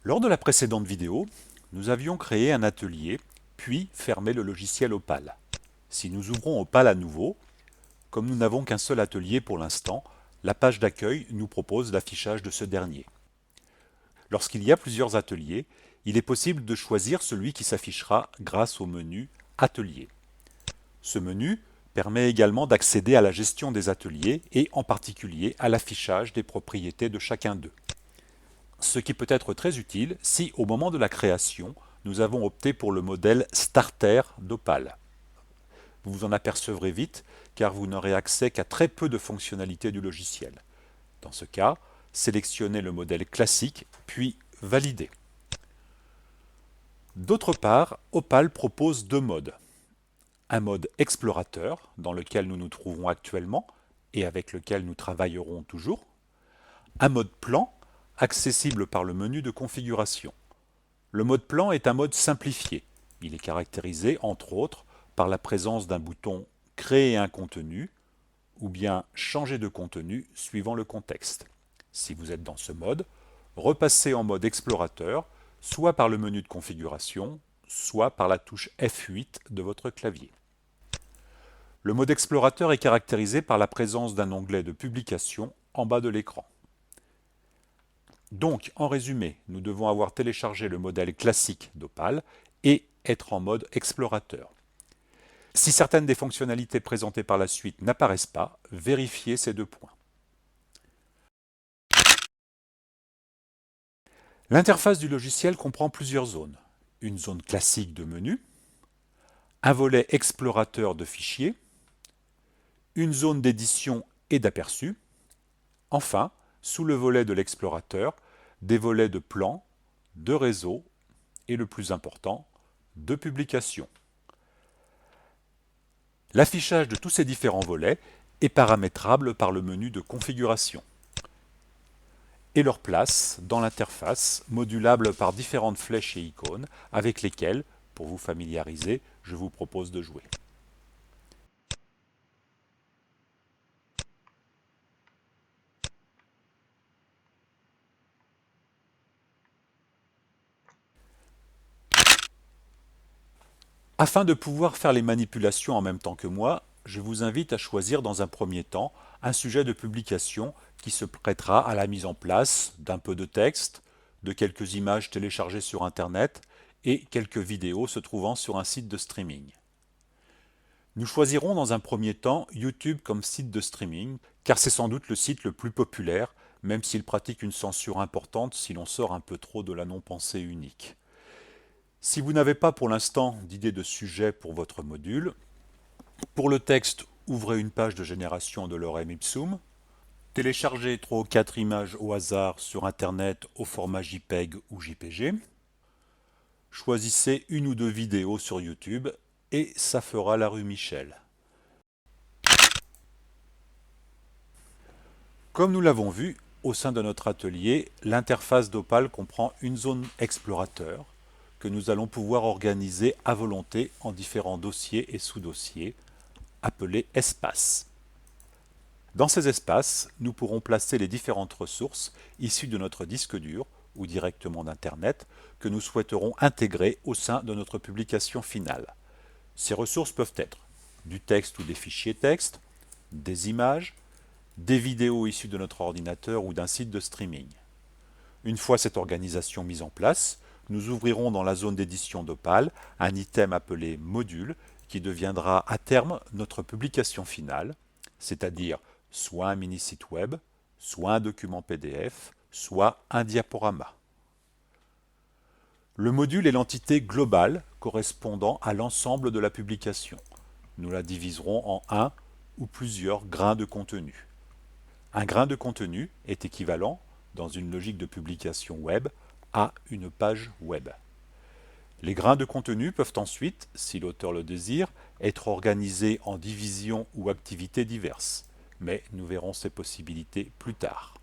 Lors de la précédente vidéo, nous avions créé un atelier, puis fermé le logiciel Opal. Si nous ouvrons Opal à nouveau, comme nous n'avons qu'un seul atelier pour l'instant, la page d'accueil nous propose l'affichage de ce dernier. Lorsqu'il y a plusieurs ateliers, il est possible de choisir celui qui s'affichera grâce au menu Atelier. Ce menu permet également d'accéder à la gestion des ateliers et en particulier à l'affichage des propriétés de chacun d'eux. Ce qui peut être très utile si, au moment de la création, nous avons opté pour le modèle Starter d'Opal. Vous vous en apercevrez vite car vous n'aurez accès qu'à très peu de fonctionnalités du logiciel. Dans ce cas, sélectionnez le modèle classique puis validez. D'autre part, Opal propose deux modes. Un mode explorateur, dans lequel nous nous trouvons actuellement et avec lequel nous travaillerons toujours. Un mode plan, accessible par le menu de configuration. Le mode plan est un mode simplifié. Il est caractérisé, entre autres, par la présence d'un bouton « Créer un contenu » ou bien « Changer de contenu » suivant le contexte. Si vous êtes dans ce mode, repassez en mode explorateur, soit par le menu de configuration, soit par la touche F8 de votre clavier. Le mode explorateur est caractérisé par la présence d'un onglet de publication en bas de l'écran. Donc, en résumé, nous devons avoir téléchargé le modèle classique d'Opal et être en mode explorateur. Si certaines des fonctionnalités présentées par la suite n'apparaissent pas, vérifiez ces deux points. L'interface du logiciel comprend plusieurs zones. Une zone classique de menu, un volet explorateur de fichiers, une zone d'édition et d'aperçu, enfin, sous le volet de l'explorateur, des volets de plan, de réseau et le plus important, de publication. L'affichage de tous ces différents volets est paramétrable par le menu de configuration et leur place dans l'interface, modulable par différentes flèches et icônes avec lesquelles, pour vous familiariser, je vous propose de jouer. Afin de pouvoir faire les manipulations en même temps que moi, je vous invite à choisir dans un premier temps un sujet de publication qui se prêtera à la mise en place d'un peu de texte, de quelques images téléchargées sur Internet et quelques vidéos se trouvant sur un site de streaming. Nous choisirons dans un premier temps YouTube comme site de streaming, car c'est sans doute le site le plus populaire, même s'il pratique une censure importante si l'on sort un peu trop de la non-pensée unique. Si vous n'avez pas pour l'instant d'idée de sujet pour votre module, pour le texte, ouvrez une page de génération de lorem ipsum, téléchargez 3 ou 4 images au hasard sur Internet au format JPEG ou JPG, choisissez une ou deux vidéos sur YouTube et ça fera la rue Michel. Comme nous l'avons vu, au sein de notre atelier, l'interface d'Opal comprend une zone explorateur que nous allons pouvoir organiser à volonté en différents dossiers et sous-dossiers, appelés espaces. Dans ces espaces, nous pourrons placer les différentes ressources issues de notre disque dur ou directement d'Internet que nous souhaiterons intégrer au sein de notre publication finale. Ces ressources peuvent être du texte ou des fichiers texte, des images, des vidéos issues de notre ordinateur ou d'un site de streaming. Une fois cette organisation mise en place, nous ouvrirons dans la zone d'édition d'Opal un item appelé Module qui deviendra à terme notre publication finale, c'est-à-dire soit un mini-site web, soit un document PDF, soit un diaporama. Le module est l'entité globale correspondant à l'ensemble de la publication. Nous la diviserons en un ou plusieurs grains de contenu. Un grain de contenu est équivalent, dans une logique de publication web, à une page web. Les grains de contenu peuvent ensuite, si l'auteur le désire, être organisés en divisions ou activités diverses, mais nous verrons ces possibilités plus tard.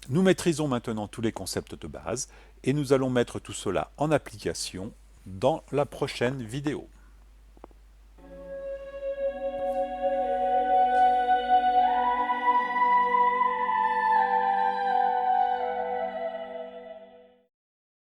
Nous maîtrisons maintenant tous les concepts de base et nous allons mettre tout cela en application dans la prochaine vidéo.